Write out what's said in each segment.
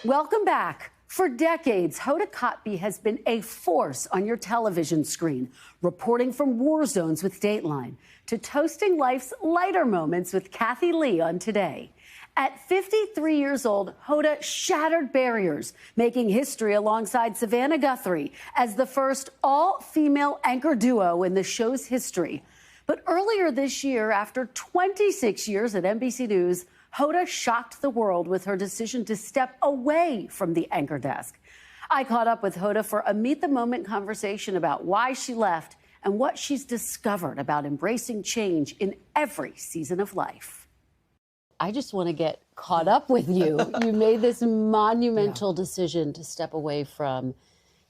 Welcome back. For decades, Hoda Kotb has been a force on your television screen, reporting from war zones with Dateline to toasting life's lighter moments with Kathy Lee on Today. At 53 years old, Hoda shattered barriers, making history alongside Savannah Guthrie as the first all-female anchor duo in the show's history. But earlier this year, after 26 years at NBC News, Hoda shocked the world with her decision to step away from the anchor desk. I caught up with Hoda for a meet-the-moment conversation about why she left and what she's discovered about embracing change in every season of life. I just want to get caught up with you. You made this monumental decision to step away from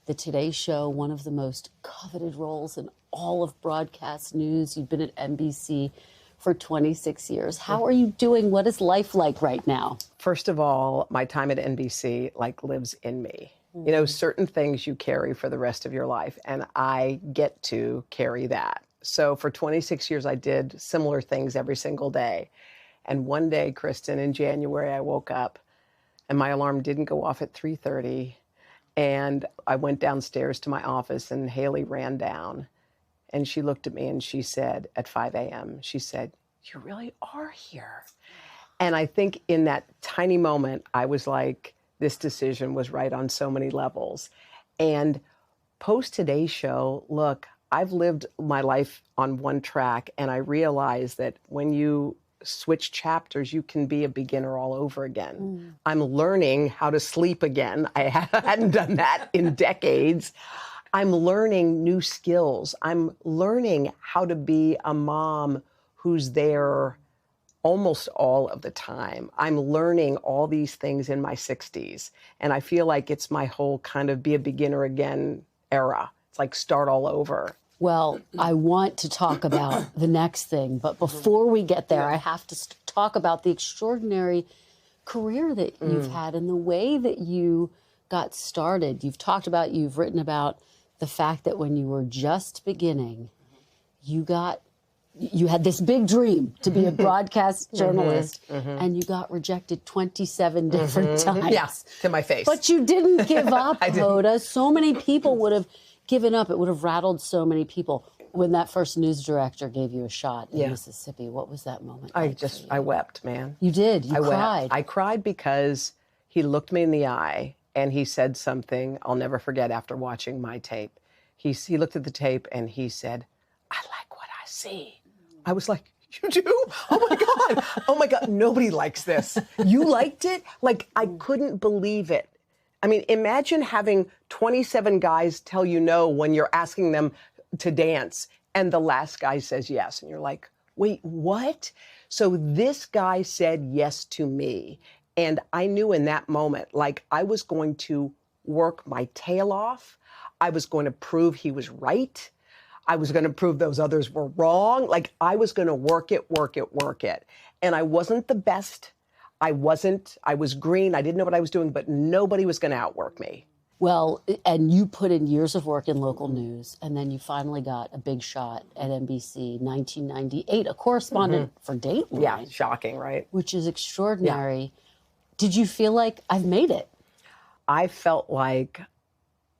the Today Show, one of the most coveted roles in all of broadcast news. You've been at NBC for 26 years. How are you doing? What is life like right now? First of all, my time at NBC lives in me. You know, certain things you carry for the rest of your life, and I get to carry that. So for 26 years, I did similar things every single day. And one day, Kristen, in January, I woke up and my alarm didn't go off at 3:30. And I went downstairs to my office and Haley ran down. And she looked at me and she said, at 5 a.m., she said, "You really are here." And I think in that tiny moment, I was like, this decision was right on so many levels. And post Today Show, look, I've lived my life on one track, and I realized that when you switch chapters, you can be a beginner all over again. I'm learning how to sleep again. I hadn't done that in decades. I'm learning new skills. I'm learning how to be a mom who's there almost all of the time. I'm learning all these things in my 60s. And I feel like it's my whole kind of be a beginner again era. It's like start all over. Well, I want to talk about the next thing, but before we get there, I have to talk about the extraordinary career that you've had and the way that you got started. You've written about the fact that when you were just beginning, you had this big dream to be a broadcast journalist, and you got rejected 27 different times. Yeah, to my face. But you didn't give up, Hoda. So many people would have given up. It would have rattled so many people. When that first news director gave you a shot in Mississippi, what was that moment like? I wept, man. You did? You cried? I cried because he looked me in the eye and he said something I'll never forget after watching my tape. He looked at the tape and he said, "I like what I see." I was like, "You do? Oh my God. Oh my God. Nobody likes this. You liked it?" Like, I couldn't believe it. I mean, imagine having 27 guys tell you no when you're asking them to dance, and the last guy says yes. And you're like, wait, what? So this guy said yes to me. And I knew in that moment, like, I was going to work my tail off. I was going to prove he was right. I was going to prove those others were wrong. Like, I was going to work it. And I wasn't the best. I was green. I didn't know what I was doing, but nobody was going to outwork me. Well, and you put in years of work in local news, and then you finally got a big shot at NBC, 1998, a correspondent for Dateline. Yeah, shocking, right? Which is extraordinary. Yeah. Did you feel like I've made it? I felt like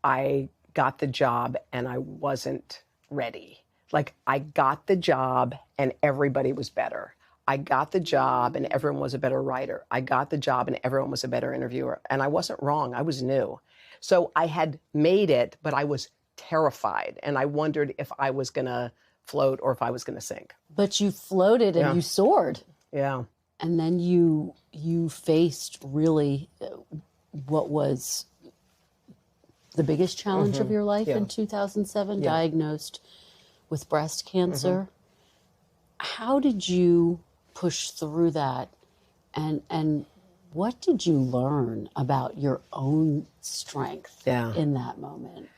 I got the job and I wasn't ready. Like, I got the job and everybody was better. I got the job and everyone was a better writer. I got the job and everyone was a better interviewer. And I wasn't wrong. I was new. So I had made it, but I was terrified. And I wondered if I was going to float or if I was going to sink. But you floated and you soared. Yeah. And then you faced really what was the biggest challenge of your life in 2007, diagnosed with breast cancer. How did you push through that? And what did you learn about your own strength in that moment?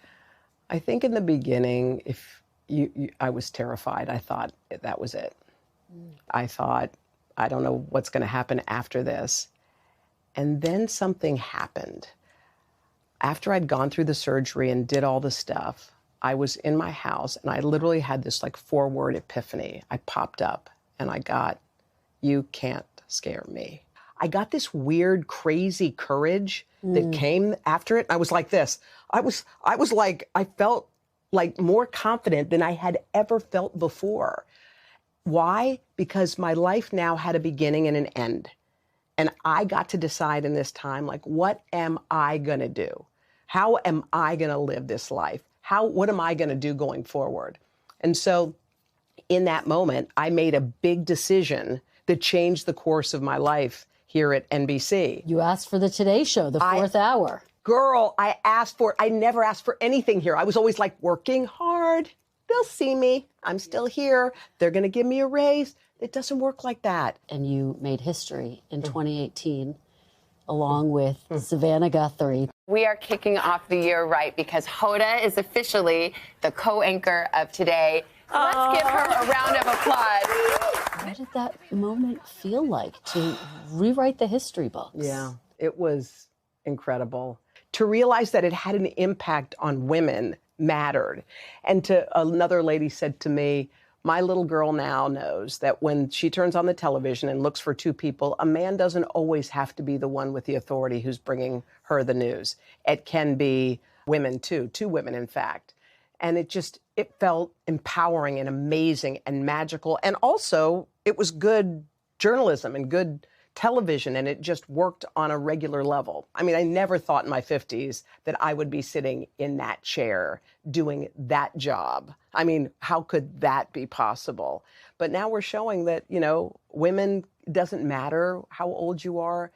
I think in the beginning, I was terrified. I thought that was it. I thought, I don't know what's going to happen after this. And then something happened. After I'd gone through the surgery and did all the stuff, I was in my house and I literally had this like 4-word epiphany. I popped up and I got, "You can't scare me." I got this weird, crazy courage that came after it. I was like this. I was like, I felt like more confident than I had ever felt before. Why? Because my life now had a beginning and an end. And I got to decide in this time, like, what am I going to do? How am I going to live this life? What am I going to do going forward? And so in that moment, I made a big decision that changed the course of my life here at NBC. You asked for the Today Show, the fourth hour. Girl, I asked for it. I never asked for anything here. I was always like working hard. They'll see me. I'm still here. They're going to give me a raise. It doesn't work like that. And you made history in 2018, along with Savannah Guthrie. We are kicking off the year right because Hoda is officially the co-anchor of Today. Let's give her a round of applause. What did that moment feel like to rewrite the history books? Yeah, it was incredible. To realize that it had an impact on women mattered. And another lady said to me, my little girl now knows that when she turns on the television and looks for two people, a man doesn't always have to be the one with the authority who's bringing her the news. It can be women too, two women in fact. And it felt empowering and amazing and magical. And also it was good journalism and good television, and it just worked on a regular level. I mean, I never thought in my 50s that I would be sitting in that chair doing that job. I mean, how could that be possible? But now we're showing that, women, it doesn't matter how old you are,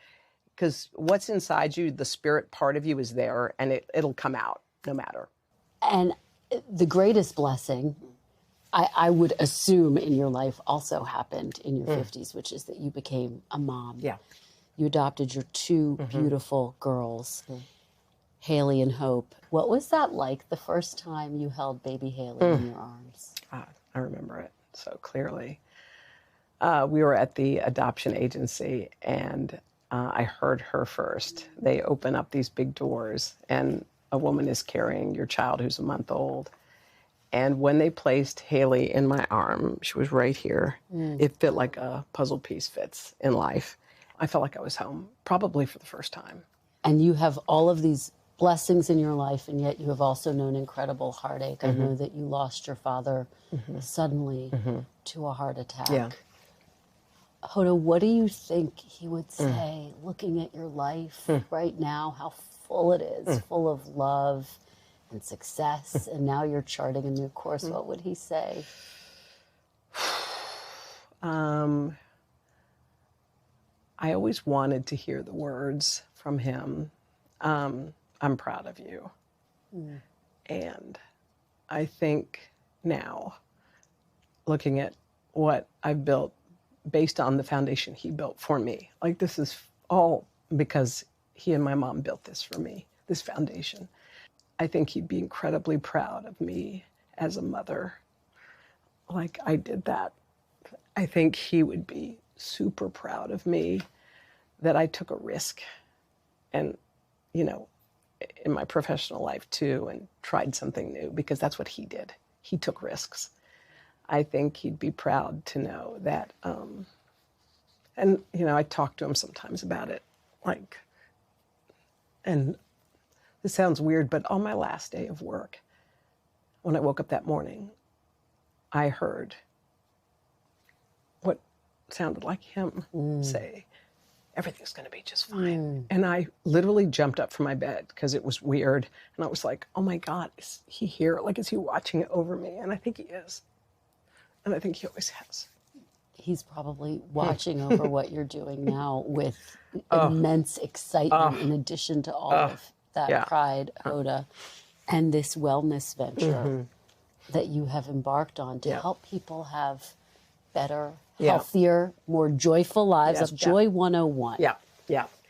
because what's inside you, the spirit part of you is there, and it'll come out no matter. And the greatest blessing, I would assume in your life also happened in your 50s, which is that you became a mom. Yeah. You adopted your two beautiful girls, Haley and Hope. What was that like the first time you held baby Haley in your arms? I remember it so clearly. We were at the adoption agency, and I heard her first. They open up these big doors, and a woman is carrying your child who's a month old. And when they placed Haley in my arm, she was right here. It fit like a puzzle piece fits in life. I felt like I was home, probably for the first time. And you have all of these blessings in your life, and yet you have also known incredible heartache. I know that you lost your father suddenly to a heart attack. Yeah. Hoda, what do you think he would say, looking at your life right now, how full it is, full of love and success, and now you're charting a new course? What would he say? I always wanted to hear the words from him, I'm proud of you. And I think now, looking at what I've built based on the foundation he built for me, like this is all because he and my mom built this for me, this foundation. I think he'd be incredibly proud of me as a mother. Like I did that. I think he would be super proud of me that I took a risk and, in my professional life too, and tried something new, because that's what he did. He took risks. I think he'd be proud to know that, I talk to him sometimes about it, and this sounds weird, but on my last day of work, when I woke up that morning, I heard what sounded like him say, everything's going to be just fine. And I literally jumped up from my bed because it was weird. And I was like, oh my God, is he here? Is he watching over me? And I think he is. And I think he always has. He's probably watching over what you're doing now with immense excitement, in addition to all of that pride, Hoda, and this wellness venture that you have embarked on to help people have better, healthier, more joyful lives. Joy 101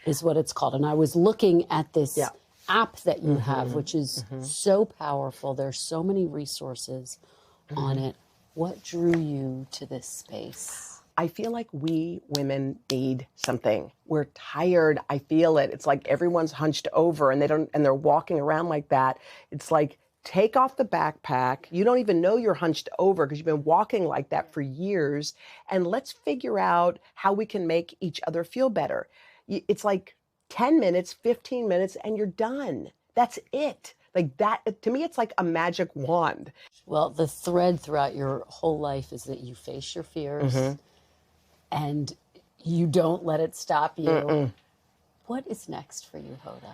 is what it's called. And I was looking at this app that you have, which is so powerful. There's so many resources on it. What drew you to this space? I feel like we women need something. We're tired. I feel it. It's like everyone's hunched over and they're walking around like that. It's like, take off the backpack. You don't even know you're hunched over because you've been walking like that for years. And let's figure out how we can make each other feel better. it's like 10 minutes, 15 minutes, and you're done. That's it. Like that, to me, it's like a magic wand. Well, the thread throughout your whole life is that you face your fears and you don't let it stop you. What is next for you, Hoda?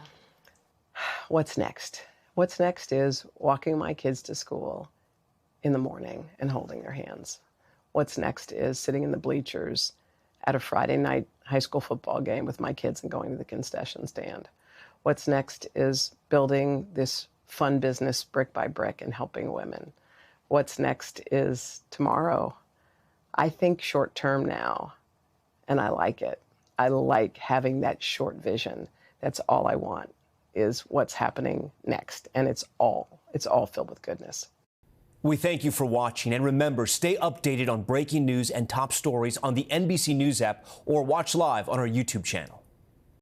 What's next? What's next is walking my kids to school in the morning and holding their hands. What's next is sitting in the bleachers at a Friday night high school football game with my kids and going to the concession stand. What's next is building this fun business brick by brick and helping women. What's next is tomorrow. I think short term now, and I like it. I like having that short vision. That's all I want, is what's happening next. And it's all filled with goodness. We thank you for watching, and remember, stay updated on breaking news and top stories on the NBC News app or watch live on our YouTube channel.